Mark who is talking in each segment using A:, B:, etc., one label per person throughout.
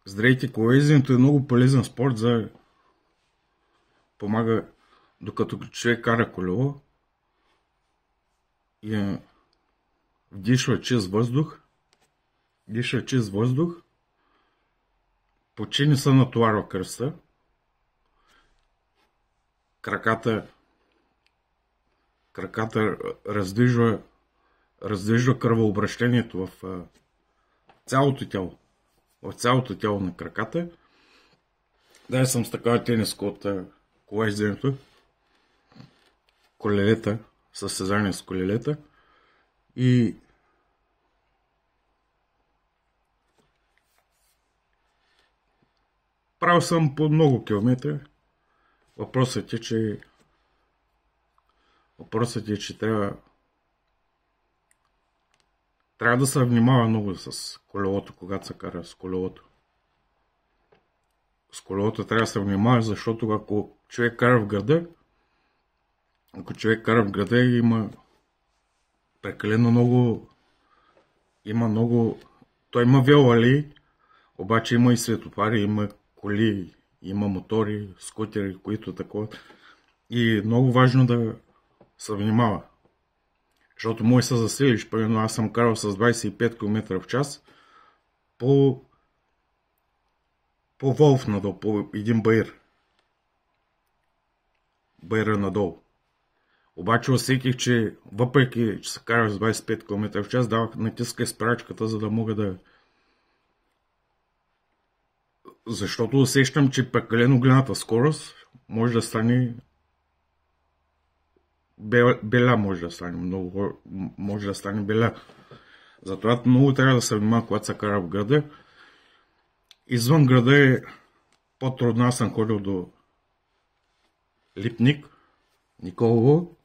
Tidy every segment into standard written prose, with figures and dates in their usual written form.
A: Здравейте, колоезденето е много полезен спорт за помага докато човек кара колело и вдишва чист въздух, почти не се натоварва кръста, краката раздвижва кръвообращението в цялото тяло на краката. Дай съм с такава тениска от колоезденето, колелета, състезание с колелета и правил съм по много километри. Въпросът е, че трябва да се внимава много с колелото, когато се кара с колелото. С колелото трябва да се внимава, защото ако човек кара в града, има прекалено много, той има велоалеи, обаче има и светофари, има коли, има мотори, скутери, които такова. И е много важно да се внимава. Защото може да се застрелиш. Примерно аз съм карал с 25 км в час по Волф надолу, по един баира надолу. Обаче усетих, че въпреки, че се карах с 25 км в час, натисках спирачката, за да мога да... Защото усещам, че прекалено голямата скорост може да стане беля, може да стане беля. Затова много трябва да се внимава, когато се кара в града. Извън града е по-трудно. Аз съм ходил до Липник, Николово.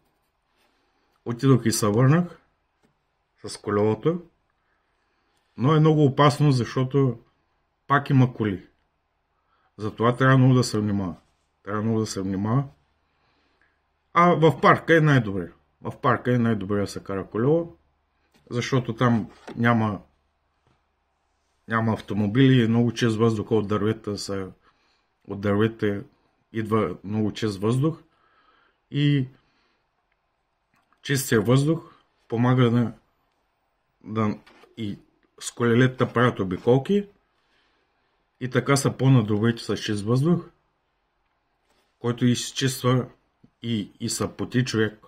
A: Отидох и се върнах с колелото. Но е много опасно, защото пак има коли. Затова трябва много да се внимава. А в парка е най-добре. В парка е най-добре да се кара колело, защото там няма автомобили, много чист въздух от дървета идва много чист въздух и чистия въздух помага и с колелета правят обиколки и така са по-надобрите с чист въздух, който изчиства и се поти човек.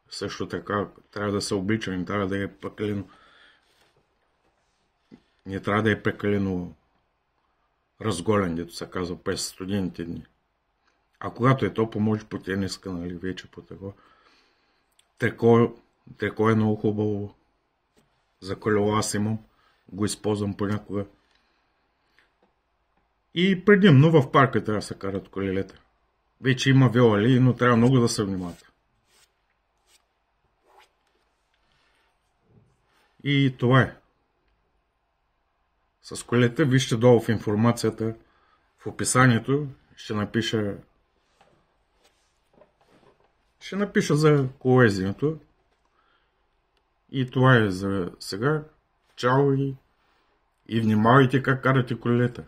A: Също така трябва да се облича, не трябва да е прекалено разголен, дето се казва, през студените дни. А когато е топло, може по тениска, нали, вече по такова. Трико е много хубаво. За колело аз имам, го използвам понякога. И предимно в парка трябва да се карат колелета. Вече има велоалеи, но трябва много да се внимават. И това е. С колелета вижте долу в информацията, в описанието ще напиша за колоезденето. И това е за сега. Чао и внимавайте как карате колелета.